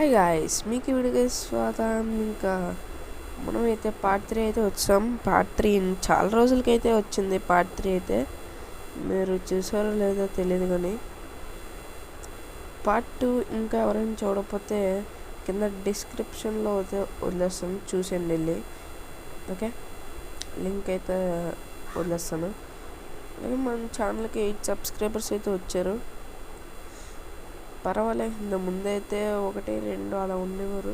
Hi guys, మీకు ఈ వీడియోకి స్వాగతం. ఇంకా మనమైతే పార్ట్ 3 అయితే వచ్చాం. పార్ట్ 3 చాలా రోజులకైతే వచ్చింది. పార్ట్ 3 అయితే మీరు చూసారో లేదో తెలియదు, కానీ పార్ట్ 2 ఇంకా ఎవరైనా చూడకపోతే కింద డిస్క్రిప్షన్లో అయితే వదిలేస్తాను, చూసేయండి వెళ్ళి. ఓకే, లింక్ అయితే వదిలేస్తాను. అలాగే మన ఛానల్కి 8 సబ్స్క్రైబర్స్ అయితే వచ్చారు. పర్వాలే, ఇంత ముందైతే 1, 2 అలా ఉండేవారు,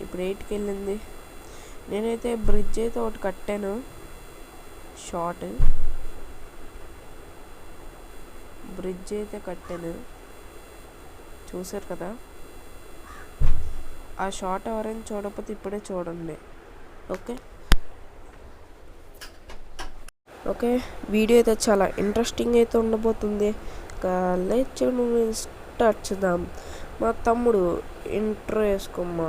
ఇప్పుడు 8కి వెళ్ళింది. నేనైతే బ్రిడ్జ్ అయితే ఒకటి కట్టాను, షార్ట్ బ్రిడ్జ్ అయితే కట్టాను, చూసారు కదా. ఆ షార్ట్ ఎవరైనా చూడకపోతే ఇప్పుడే చూడండి. ఓకే, వీడియో అయితే చాలా ఇంట్రెస్టింగ్ అయితే ఉండబోతుంది. స్టార్ట్ చేద్దాం. మా తమ్ముడు ఇంట్రో వేసుకోమ్మా.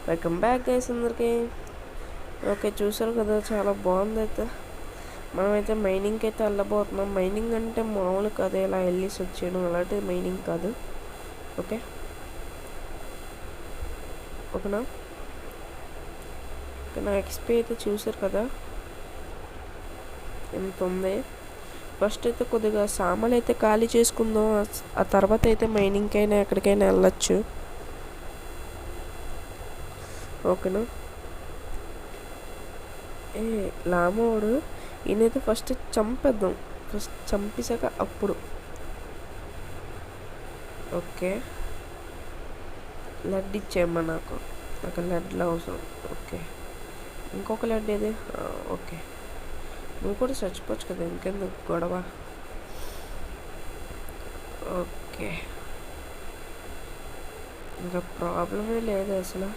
వెల్కమ్ బ్యాక్ గైస్ అందరికి. ఓకే, చూసారు కదా, చాలా బాగుంది. అయితే మనమైతే మైనింగ్కి అయితే వెళ్ళబోతున్నాం. మైనింగ్ అంటే మామూలు కాదు, ఇలా వెళ్ళేసి వచ్చేయడం అలాంటిది మైనింగ్ కాదు. ఓకేనా. నా ఎక్స్పీ అయితే చూసారు కదా ఎంత ఉంది. ఫస్ట్ అయితే కొద్దిగా సామాన్లు అయితే ఖాళీ చేసుకుందాం, ఆ తర్వాత అయితే మైనింగ్కి అయినా ఎక్కడికైనా వెళ్ళచ్చు. ఓకేనా. లామోడు ఈయనైతే ఫస్ట్ చంపేద్దాం, ఫస్ట్ చంపేశాక అప్పుడు. ఓకే, లడ్ ఇచ్చేయమ్మా, నాకు లడ్లో అవసరం. ఓకే, ఇంకొక లడ్ ఏది? ఓకే, నువ్వు కూడా చచ్చిపోవచ్చు కదా, ఇంకెందుకు గొడవ. ఓకే, ఇంకా ప్రాబ్లమే లేదు అసలు.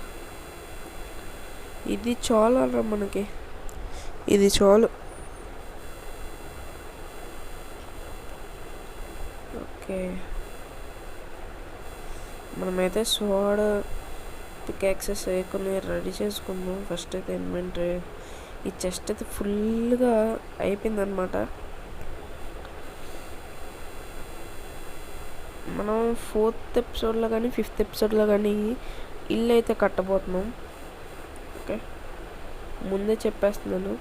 ఇది చాలు అలా, మనకి ఇది చాలు. ఓకే, మనమైతే సోడ్ పికాక్సెస్ కొన్ని రెడీ చేసుకుందాం. ఫస్ట్ అయితే ఇన్వెంటరీ, ఈ చెస్ట్ అయితే ఫుల్గా అయిపోయిందనమాట. మనం 4th ఎపిసోడ్లో కానీ 5th ఎపిసోడ్లో కానీ ఇల్లు అయితే కట్టబోతున్నాం. ఓకే, ముందే చెప్పేస్తున్నాను,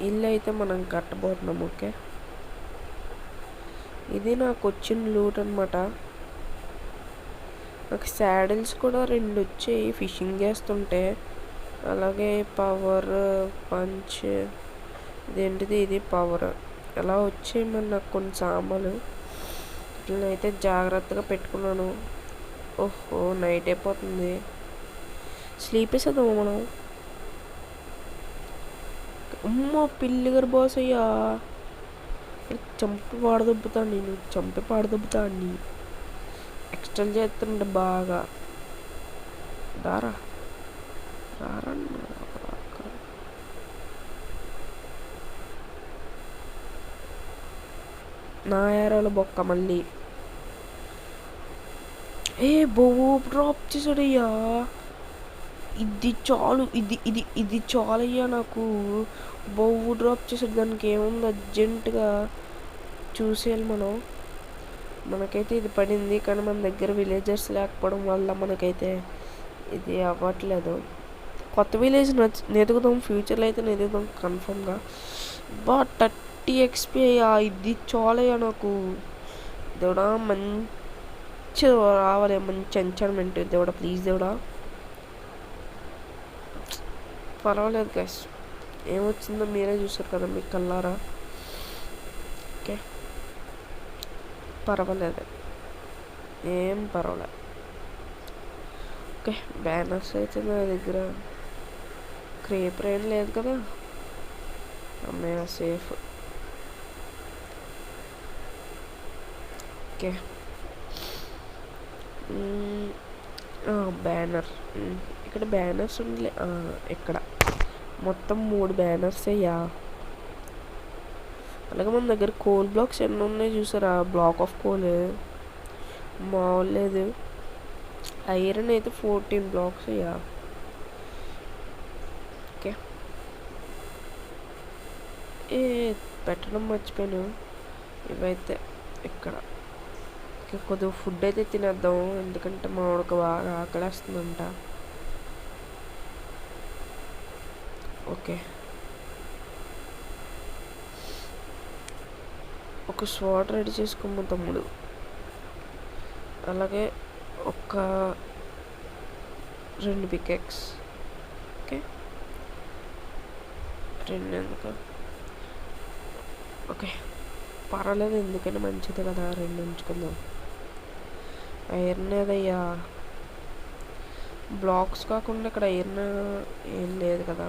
ఇల్లు అయితే మనం కట్టబోతున్నాం. ఓకే, ఇది నాకు వచ్చిన లూట్ అనమాట. నాకు శాడిల్స్ కూడా 2 వచ్చాయి ఫిషింగ్ చేస్తుంటే. అలాగే పవర్ పంచ్, ఇదేంటిది, ఇది పవర్, ఎలా వచ్చాయి మరి నాకు కొన్ని సామాన్లు. నేనైతే జాగ్రత్తగా పెట్టుకున్నాను. ఓహో, నైట్ అయిపోతుంది, స్లీప్ వేసేద్దాము మనం. అమ్మో, పిల్లిగారు బాస్ అయ్యా, చంపి పాడదొబ్బుతాను నేను, చంపి పాడదొబ్బుతాను. ఎక్స్టెల్ చేస్తుంటే బాగా. దారా రారా, నా ఏరాలో బొక్క మళ్ళీ. బొవ్వు డ్రాప్ చేసాడయ్యా. ఇది చాలు, ఇది చాలయ్యా నాకు. బొవ్వు డ్రాప్ చేసాడు, దానికి ఏముంది, అర్జెంటుగా చూసేయాలి మనం. మనకైతే ఇది పడింది, కానీ మన దగ్గర విలేజర్స్ లేకపోవడం వల్ల మనకైతే ఇది అవ్వట్లేదు. కొత్త విలేజ్ నెతుకుదాం, ఫ్యూచర్లో అయితే నెతుకుదాం కన్ఫర్మ్గా. 30 XP అయ్యా, ఇది చాలయ్యా నాకు. దేవుడా, మంచి రావాలి, మంచి ఎంచార్మెంట్. దేవుడా ప్లీజ్, దేవుడా. పర్వాలేదు గైస్, ఏమొచ్చిందో మీరే చూసారు కదా మీ కల్లారా. ఓకే, పర్వాలేదు, ఏం పర్వాలేదు. ఓకే, బ్యానర్స్ అయితే నా దగ్గర క్రేపర్ ఏం లేదు కదా, అమ్మయ్య సేఫ్. ఓకే, బ్యానర్ ఇక్కడ బ్యానర్స్ ఉండలే, ఇక్కడ మొత్తం 3 బ్యానర్స్ అయ్యా. అలాగే మన దగ్గర కోల్ బ్లాక్స్ ఎన్ని ఉన్నాయి చూసారా, బ్లాక్ ఆఫ్ కోల్ మామూలు లేదు. ఐరన్ అయితే 14 బ్లాక్స్ అయ్యా. ఓకే. ఏ పెట్టడం మర్చిపోయాను. ఇవైతే ఇక్కడ కొద్దిగా ఫుడ్ అయితే తినేద్దాం, ఎందుకంటే మా వాడికి బాగా ఆకలేస్తుందంట. ఓకే, ఒక స్వాట్ రెడీ చేసుకోము తమ్ముడు. అలాగే ఒక 2 పికెక్స్. ఓకే, 2 ఎందుకు? ఓకే, పర్వాలేదు, ఎందుకంటే మంచిది కదా, 2 ఉంచుకుందాం. ఐరన్ ఏదయ్యా, బ్లాక్స్ కాకుండా ఇక్కడ ఐరన్ ఏం లేదు కదా.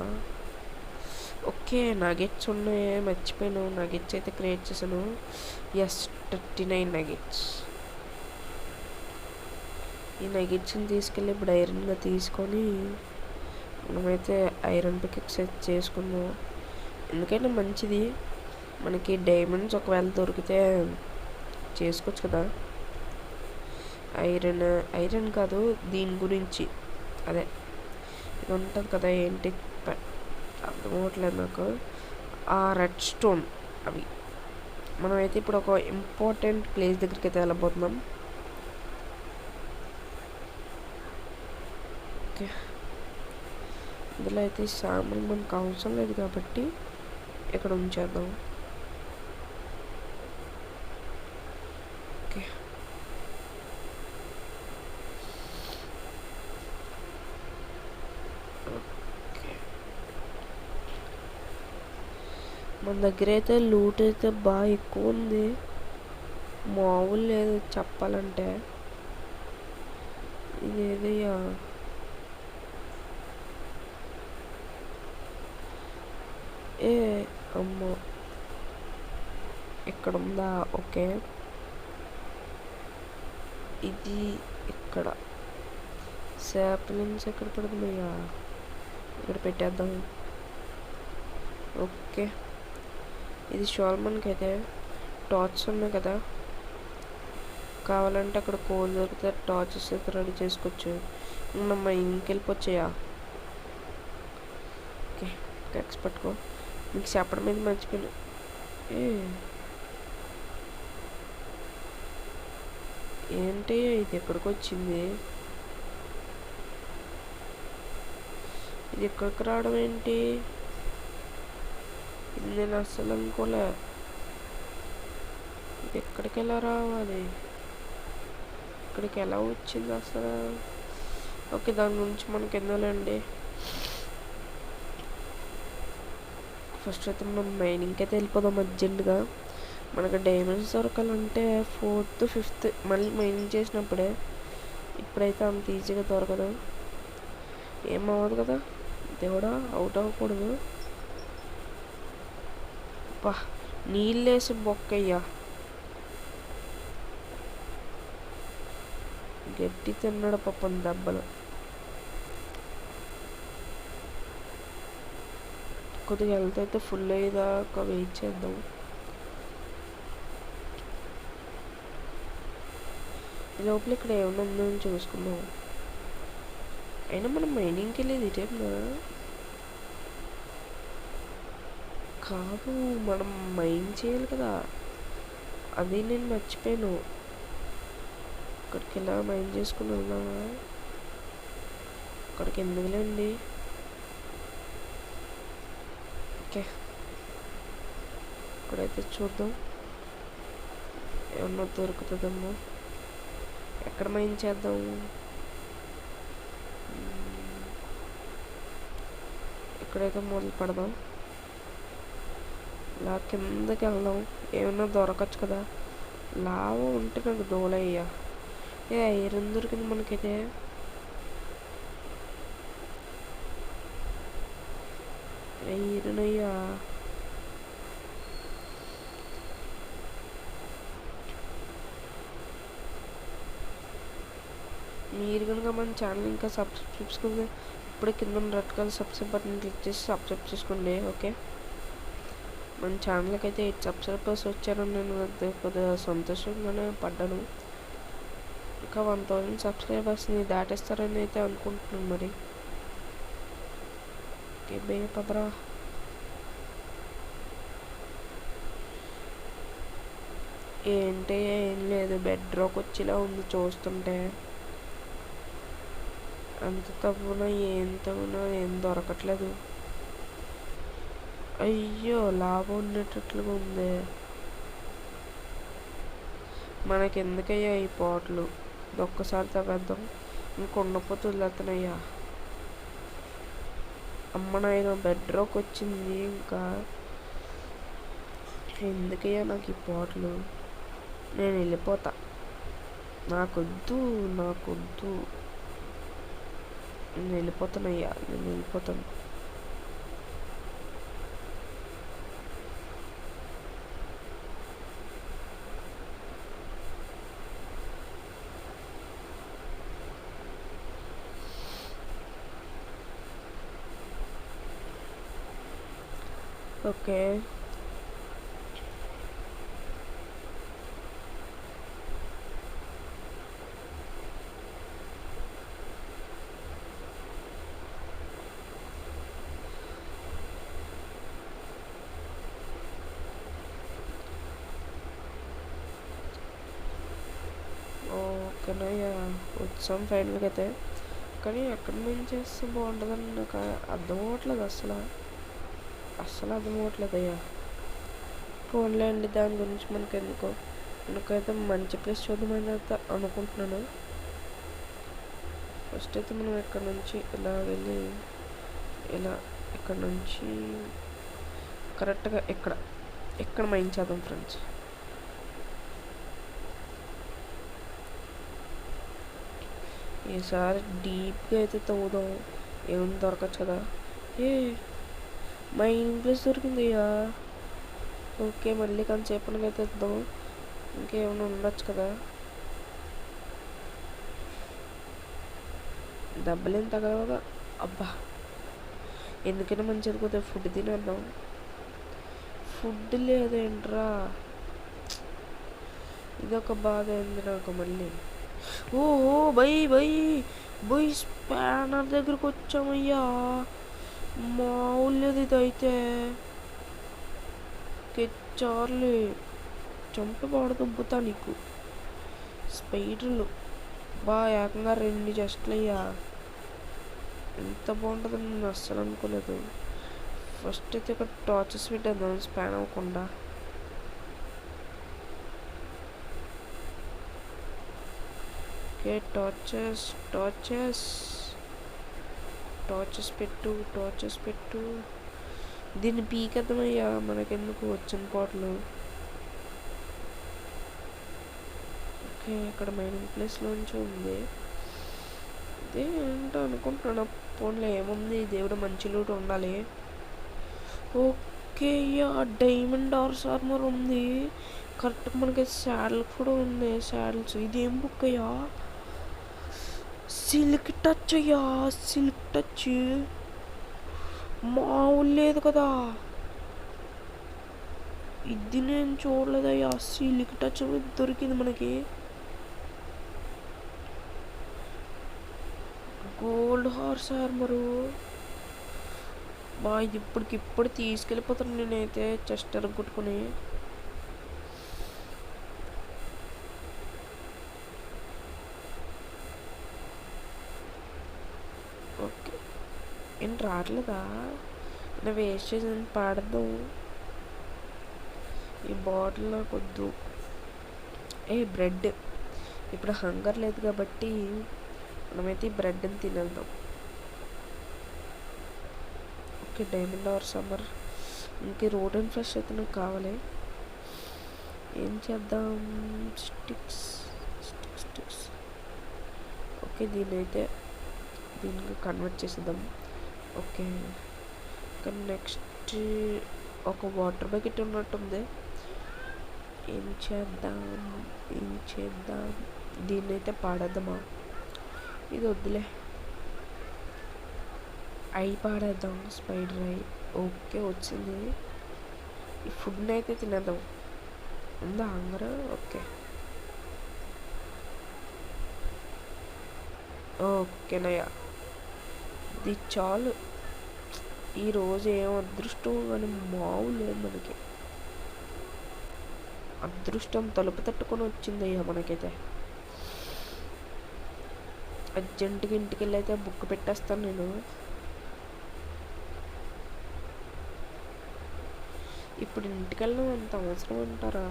ఓకే, నగెట్స్ ఉన్నాయి, మర్చిపోయాను. నగెట్స్ అయితే క్రియేట్ చేశాను. Yes, 39 nuggets. ఈ నగెట్స్ని తీసుకెళ్ళి ఇప్పుడు ఐరన్గా తీసుకొని మనమైతే ఐరన్ పికెక్స్ అయితే చేసుకుందాం. ఎందుకంటే మంచిది, మనకి డైమండ్స్ ఒకవేళ దొరికితే చేసుకోవచ్చు కదా. ఐరన్ కాదు, దీని గురించి అదే ఇది ఉంటుంది కదా, ఏంటి అర్థం అవ్వట్లేదు నాకు. ఆ రెడ్ స్టోన్ అవి మనమైతే ఇప్పుడు ఒక ఇంపార్టెంట్ ప్లేస్ దగ్గరికి అయితే వెళ్ళబోతున్నాం. ఓకే, ఇందులో అయితే సామాన్ మనకు అవసరం లేదు కాబట్టి ఇక్కడ ఉంచేద్దాం. ఓకే, మన దగ్గర అయితే లూట్ అయితే బాగా ఎక్కువ ఉంది, మామూలు లేదు చెప్పాలంటే. ఇదేదయ్యా, ఏ అమ్మో, ఇక్కడ ఉందా? ఓకే, ఇది ఇక్కడ సాప్లింగ్స్ ఎక్కడ పెడుతున్నాయా, ఇక్కడ పెట్టేద్దాం. ఓకే, ఇది షాల్మన్కి అయితే టార్చ్ ఉన్నాయి కదా, కావాలంటే అక్కడ కోల్ దొరికితే టార్చెస్ అయితే రెడీ చేసుకోవచ్చు. మనం ఇంటికి వెళ్ళిపోవచ్చా? ఓకే, టెక్స్ పట్టుకో. మీకు చెప్పడం మీద మర్చిపోయాను. ఏంటి ఇది ఎక్కడికి వచ్చింది? ఇది ఎక్కడికి రావడం ఏంటి? ఇది నేను అస్సలు అనుకోలే. ఇది ఎక్కడికి ఎలా రావాలి, ఇక్కడికి ఎలా వచ్చింది అసలు? ఓకే, దాని గురించి మనకి ఎందులోండి. ఫస్ట్ అయితే మనం మైనింగ్కి అయితే వెళ్ళిపోదాం అర్జెంటుగా. మనకు డైమండ్స్ దొరకాలంటే 4th 5th మళ్ళీ మైనింగ్ చేసినప్పుడే, ఇప్పుడైతే అంత ఈజీగా దొరకదు. ఏమవ్వదు కదా దేవుడా, అవుట్ అవ్వకూడదు. బా, నీళ్ళేసి బొక్కయ్యా, గట్టి తిన్నాడు పాపం దెబ్బలు. కొద్దిగా హెల్త్ అయితే ఫుల్ అయ్యేదాకా వెయిట్ చేద్దాం. ఈ లోపల ఇక్కడ ఏమైనా ఉందని చూసుకుందాం. అయినా మనం మైనింగ్కి వెళ్ళేది ఇటేనా? కాదు, మనం మైన్ చేయాలి కదా, అది నేను మర్చిపోయాను. అక్కడికి ఎలా మైన్ చేసుకుని వెళ్దామా? అక్కడికి ఎందుకులేండి. ఓకే, ఇక్కడైతే చూద్దాం ఏమన్నా దొరుకుతుందేమో. ఎక్కడ మైన్ చేద్దాం? ఇక్కడైతే మొదలు పెడదాం. ఇలా కిందకి వెళ్దాం, ఏమన్నా దొరకచ్చు కదా. లావా ఉంటే నాకు దోలయ్యా. ఐరన్ దొరికింది మనకైతే. ఐరన్ అయ్యా, మీరు కనుక మన ఛానల్ ఇంకా సబ్స్క్రైబ్ చేసుకుంటే ఇప్పుడే కింద red colour subscribe button click చేసి సబ్స్క్రైబ్ చేసుకోండి. ఓకే, మన ఛానల్కి అయితే 8 సబ్స్క్రైబర్స్ వచ్చారు, నేను కొద్దిగా సంతోషంగానే పడ్డాను. ఇంకా 1000 సబ్స్క్రైబర్స్ని దాటేస్తారని అయితే అనుకుంటున్నాను మరి. ఓకే బే పదరా. ఏంటి ఏం లేదు, బెడ్ రాక్ వచ్చేలా ఉంది చూస్తుంటే. అంత తవ్వునా ఏం తవ్వునా ఏం దొరకట్లేదు. అయ్యో లాభం ఉండేటట్లుగా ఉంది. మనకెందుకయ్యా ఈ పాటలు, ఒక్కసారి తవ్వేద్దాం. ఇంకొండపోతే వదిలేస్తున్నాయ్యా. అమ్మ నాయన బెడ్ రాక్ వచ్చింది, ఇంకా ఎందుకయ్యా నాకు ఈ పాటలు. నేను వెళ్ళిపోతా, నాకొద్దు నాకొద్దు. నేను వెళ్ళిపోతానయ్యా, నేను వెళ్ళిపోతాను. ఓకే ఓకేనయ్యా, వచ్చాం ఫైనల్గా అయితే. కానీ ఎక్కడి నుంచి చేస్తే బాగుంటుందని నాకు అర్థం అవ్వట్లేదు, అస్సలు అర్థం అవ్వట్లేదు అయ్యా. పోన్లేండి, దాని గురించి మనకైతే మంచి ప్లేస్ చూద్దామని అయితే అనుకుంటున్నాను. ఫస్ట్ అయితే మనం ఇక్కడ నుంచి ఇలా వెళ్ళి ఇలా ఇక్కడ నుంచి కరెక్ట్గా ఇక్కడ మైండ్ చేద్దాం ఫ్రెండ్స్. ఈసారి డీప్గా అయితే తవ్వుదాం, ఏమైనా దొరకచ్చు కదా. ఏ మైనింగ్ ప్లేస్ దొరికింది అయ్యా. ఓకే మళ్ళీ కొంతసేపటికి అయితే ఇద్దాం, ఇంకేమైనా ఉండొచ్చు కదా. దెబ్బలేం తగలవగా. అబ్బా ఎందుకైనా మంచిది కొద్దిగా ఫుడ్ తినేద్దాం. ఫుడ్ లేదేంట్రా, ఇదొక బాధ అయింది నాకు మళ్ళీ. ఓహో బై స్పానర్ దగ్గరకు వచ్చామయ్యా. మామూలు ఇది అయితే చార్లీ చంపబాడు దుబ్బుతా నీకు. స్పైడర్లు ఏకంగా 2 చెస్ట్లు అయ్యా. ఎంత బాగుంటుందని నేను అస్సలు అనుకోలేదు. ఫస్ట్ అయితే ఒక టార్చెస్ పెట్టేద్దాం స్పాన్ అవ్వకుండా. ఓకే టార్చెస్ పెట్టు. దీన్ని పీకేద్దామయ్యా, మనకెందుకు వచ్చిన పాటలు. ఓకే ఇక్కడ మైనింగ్ ప్లేస్లోంచి ఉంది. ఇదే ఏంటో అనుకుంటున్నాను. ఫోన్లో ఏముంది, దేవుడు మంచి లూట్ ఉండాలి. ఓకే డైమండ్ ఆర్మర్ ఉంది. కరెక్ట్గా మనకి శాడిల్ కూడా ఉంది. శాడిల్స్ ఇదేం బుక్ అయ్యా, సిల్క్ టచ్ అయ్యా. సిల్క్ టచ్ మామూలు లేదు కదా, ఇది నేను చూడలేదయ్యా. సిల్క్ టచ్ దొరికింది మనకి. గోల్డ్ హార్స్ ఆర్మరు ఇప్పటికిప్పుడు తీసుకెళ్ళిపోతాను నేనైతే చెస్ట్ ఎరగొట్టుకుని. ఓకే ఏంటి రావట్లేదా, నేను వేస్ట్ చేసి పాడద్దాం. ఈ బాటిల్ నాకు వద్దు. బ్రెడ్, ఇప్పుడు హంగర్ లేదు కాబట్టి మనమైతే ఈ బ్రెడ్ని తినేద్దాం. ఓకే డైమండ్ ఆర్మర్, ఇంకే రోడ్ అండ్ ఫ్రెష్ అయితే నాకు కావాలి. ఏం చేద్దాం, స్టిక్స్. ఓకే దీనికి కన్వర్ట్ చేసేద్దాం. ఓకే కానీ నెక్స్ట్ ఒక వాటర్ బకెట్ ఉన్నట్టుంది. ఏం చేద్దాం, దీన్ని అయితే పాడేద్దామా. ఇది వద్దులే, పాడేద్దాం. స్పైడర్ ఓకే వచ్చింది. ఈ ఫుడ్ని అయితే తినేద్దాం. ఉందా హంగర్? ఓకేనయ్యా, ఇది చాలు. ఈరోజు ఏం అదృష్టం కానీ మామూలు లేదు మనకి. అదృష్టం తలుపు తట్టుకొని వచ్చిందయ్యా మనకైతే. అర్జెంటుగా ఇంటికి వెళ్ళి అయితే బుక్ పెట్టేస్తాను నేను. ఇప్పుడు ఇంటికి వెళ్ళడం అంత అవసరం అంటారా?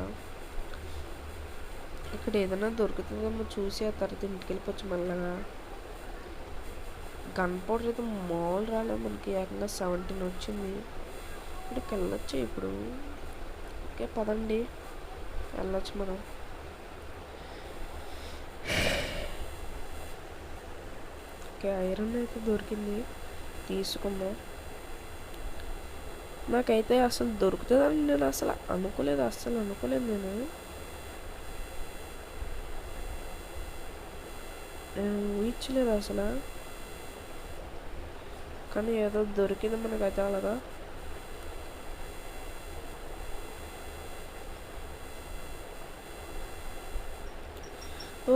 ఇక్కడ ఏదైనా దొరుకుతుందేమో చూసి ఆ తర్వాత ఇంటికి వెళ్ళిపోవచ్చు మెల్లగా. గన్ పౌడర్ అయితే మామూలు రాలేదు మనకి, ఏకంగా 17 వచ్చింది. ఇక్కడికి వెళ్ళొచ్చు ఇప్పుడు. ఓకే పదండి వెళ్ళొచ్చు మనం. ఓకే ఐరన్ అయితే దొరికింది, తీసుకుందాం. నాకైతే అసలు దొరుకుతుందని నేను అసలు అనుకోలేదు నేను ఊహించలేదు అసలు. కానీ ఏదో దొరికింది మనకైతే అలాగా.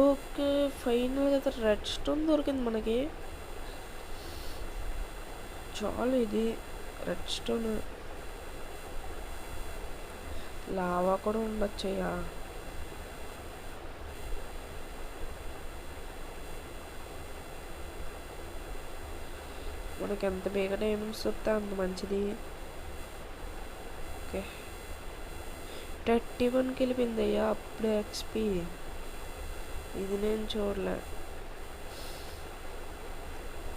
ఓకే ఫైనల్గా అయితే రెడ్ స్టోన్ దొరికింది మనకి. చాలు ఇది రెడ్ స్టోన్. లావా కూడా ఉండొచ్చయ్యా. మనకి ఎంత బేగా డైమండ్స్ వస్తే అంత మంచిది. ఓకే 31కి వెళ్ళిపోయిందయ్యా అప్పుడే ఎక్స్పీ. ఇది నేను చూడలే.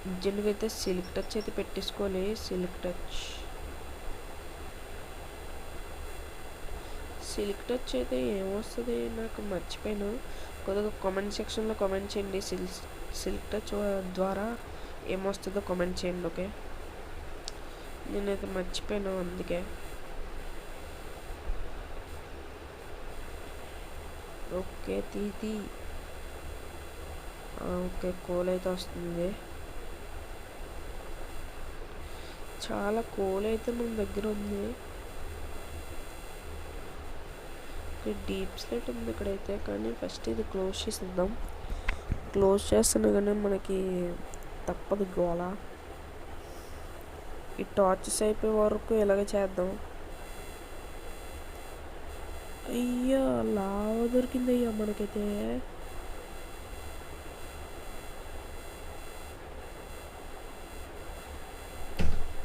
అర్జెంట్గా అయితే సిల్క్ టచ్ అయితే పెట్టేసుకోవాలి. సిల్క్ టచ్ అయితే ఏమొస్తుంది నాకు మర్చిపోయాను. కొద్దిగా కామెంట్ సెక్షన్లో కామెంట్ చేయండి. సిల్క్ టచ్ ద్వారా ఏమొస్తుందో కామెంట్ చేయండి. ఓకే నేనైతే మర్చిపోయాను అందుకే. ఓకే తీ ఓకే కోల్ అయితే వస్తుంది. చాలా కోల్ అయితే మన దగ్గర ఉంది. డీప్ స్లైట్ ఉంది ఇక్కడైతే, కానీ ఫస్ట్ ఇది క్లోజ్ చేసిద్దాం. క్లోజ్ చేస్తున్నా కానీ మనకి తప్పదు గోల. ఈ టార్చెస్ అయిపోయే వరకు ఇలాగే చేద్దాం. అయ్యా లావా దొరికింది అయ్యా మనకైతే.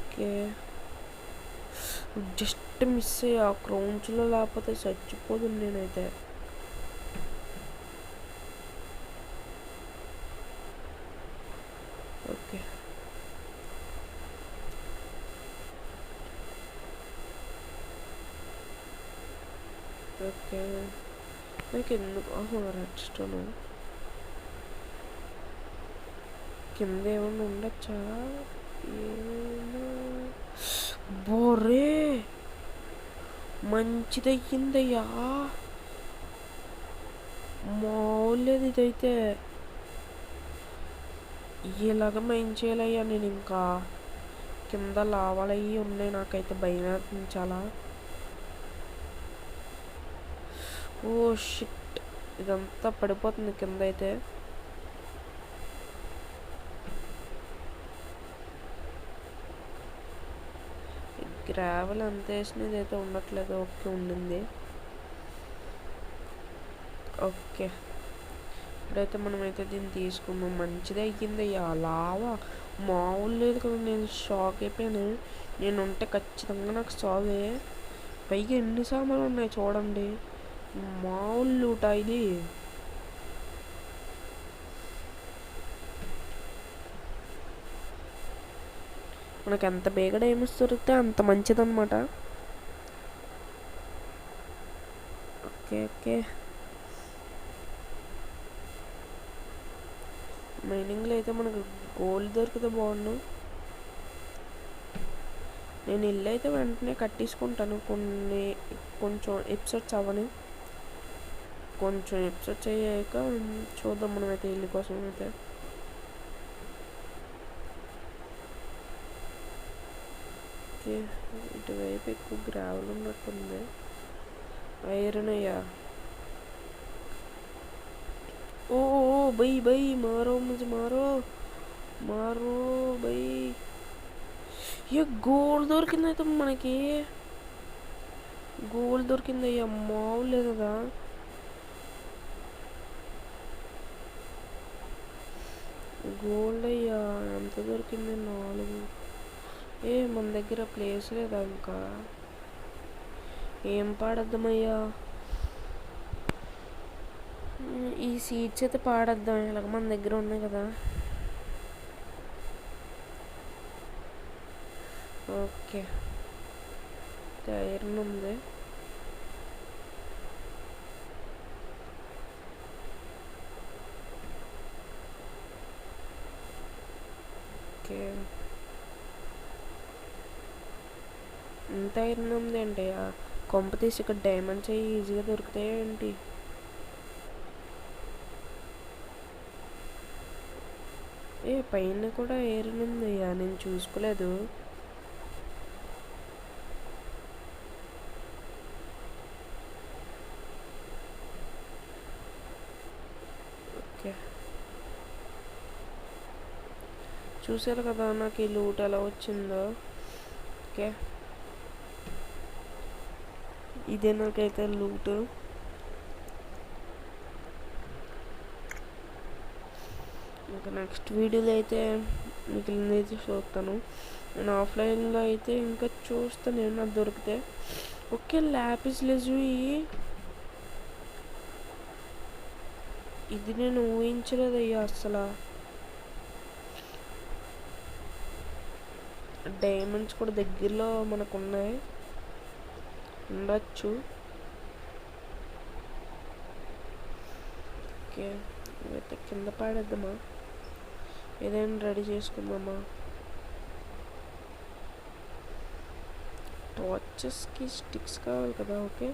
ఓకే జస్ట్ మిస్ అయ్యా క్రౌంచ్లో, లేకపోతే చచ్చిపోదు నేనైతే. ఓకే ఓకే నాకు ఎందుకు రెడ్ స్టోన్ కింద ఏమన్నా ఉండొచ్చా? బోరే మంచిదయ్యిందయ్యా, మామూలేదు ఇదైతే. ఇలాగ మెయిన్ చేయాలయ్యా నేను. ఇంకా కింద లావాలయ్యి ఉన్నాయి, నాకైతే భయం అవుతుంది చాలా. ఓ షిట్ ఇదంతా పడిపోతుంది కింద అయితే. గ్రావెల్ అంత వేసినది అయితే ఉండట్లేదు. ఓకే ఉండింది. ఓకే ఇప్పుడైతే మనమైతే దీన్ని తీసుకుందాం. మంచిదే అయ్యింది అయ్యా. లావా మామూలు లేదు కదా, నేను షాక్ అయిపోయాను. నేను ఉంటే ఖచ్చితంగా నాకు సావే. పైగా ఎన్ని సామాన్లు ఉన్నాయి చూడండి, మామూలు లూట ఇది. మనకు ఎంత బేగా డైమండ్స్ దొరికితే అంత మంచిదన్నమాట. ఓకే మైనింగ్లో అయితే మనకు గోల్డ్ దొరికితే బాగుండు. నేను ఇల్లు అయితే వెంటనే కట్టేసుకుంటాను. కొంచెం ఎపిసోడ్స్ అవ్వని, కొంచెం ఎపిసోడ్స్ అయ్యాక చూద్దాం మనమైతే ఇల్లు కోసం అయితే. ఓకే ఇటువైపు ఎక్కువ గ్రావెల్ ఉన్నట్టుంది. ఐరన్ అయ్యా. ओ भाई मारो मुझे, मारो भाई. ఏ గోల్డ్ దొరికిందైతే మనకి, గోల్డ్ దొరికింది అయ్యా, మామూలు లేదు కదా. గోల్డ్ అయ్యా ఎంత దొరికింది, 4. మన దగ్గర ప్లేస్ లేదా ఇంకా, ఏం పాడద్దామయ్యా. ఈ సీడ్స్ అయితే పాడద్దాం, ఇలాగ మన దగ్గర ఉన్నాయి కదా. ఓకే, ఐరన్ ఉంది. ఓకే, ఇంత ఐరన్ ఉంది అంటే కొంప తీసి ఇక్కడ డైమండ్స్ అవి ఈజీగా దొరుకుతాయి ఏంటి. పైన కూడా ఐరన్ ఉందయ్యా, నేను చూసుకోలేదు. ఓకే, చూసారు కదా నాకు ఈ లూట్ ఎలా వచ్చిందో. ఓకే, ఇదే నాకైతే లూట్. ఇంకా నెక్స్ట్ వీడియోలో అయితే మిగిలింది అయితే చూస్తాను. నేను ఆఫ్లైన్లో అయితే ఇంకా చూస్తాను ఏమన్నా దొరికితే. ఓకే, ల్యాపిస్ లెజుయి, ఇది నేను ఊహించలేదయ్యా అసలు. డైమండ్స్ కూడా దగ్గరలో మనకు ఉన్నాయి, ఉండొచ్చు. ఓకే, ఇవైతే కింద పాడేద్దామా, ఏదైనా రెడీ చేసుకుందామా. టార్చెస్కి స్టిక్స్ కావాలి కదా. ఓకే,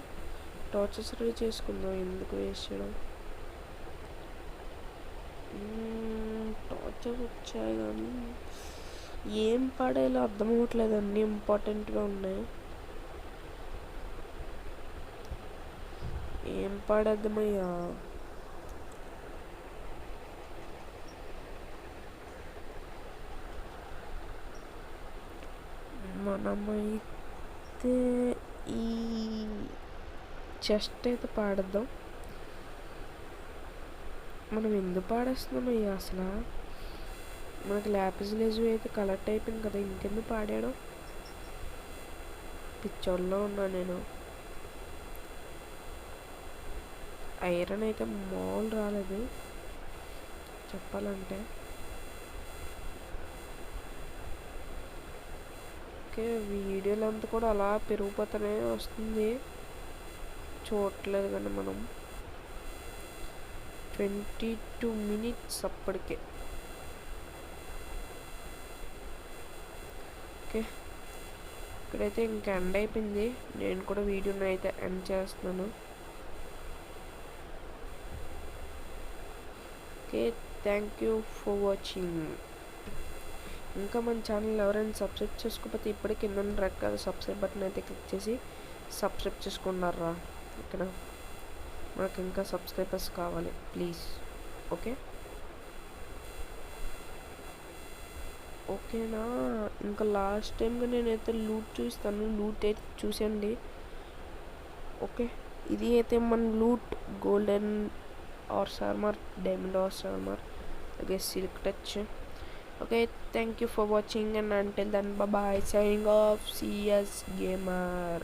టార్చెస్ రెడీ చేసుకుందాం, ఎందుకు వేస్ట్ చేయడం. టార్చెస్ వచ్చాయి కానీ ఏం పాడేలా అర్థం అవ్వట్లేదు, అన్నీ ఇంపార్టెంట్గా ఉన్నాయి. ఏం పాడేద్దామయ్యా. మనమైతే ఈ చెస్ట్ అయితే పాడేద్దాం. మనం ఎందుకు పాడేస్తున్నామయ్యా అసలు, మనకి ల్యాపిస్ లెజుయి అయితే కలెక్ట్ అయిపోయింది కదా, ఇంకెందుకు పాడాడు. పిచ్చోళ్ళలో ఉన్నా నేను. ఐరన్ అయితే మామూలు రాలేదు చెప్పాలంటే. ఓకే, వీడియోలు అంతా కూడా అలా పెరిగిపోతూనే వస్తుంది, చూడట్లేదు కానీ మనం. 22 minutes అప్పటికే. ఓకే, ఇక్కడైతే ఇంకా ఎండ్ అయిపోయింది, నేను కూడా వీడియోని అయితే ఎండ్ చేస్తున్నాను. Okay, thank you for watching. ఇంకా మన ఛానల్ ఎవరైనా సబ్స్క్రైబ్ చేసుకోకపోతే ఇప్పటికే కింద రెడ్ కలర్ సబ్స్క్రైబ్ బటన్ అయితే క్లిక్ చేసి సబ్స్క్రైబ్ చేసుకున్నారా. ఇక్కడ మనకు ఇంకా సబ్స్క్రైబర్స్ కావాలి ప్లీజ్. ఓకే, ఓకేనా. ఇంకా లాస్ట్ టైంగా నేనైతే లూట్ చూస్తాను, లూట్ అయితే చూసండి. ఓకే, ఇది అయితే మన loot golden horse armour, diamond horse armour, అలాగే silk touch. Okay, thank you for watching and until then bye bye, signing off, CS Gamer.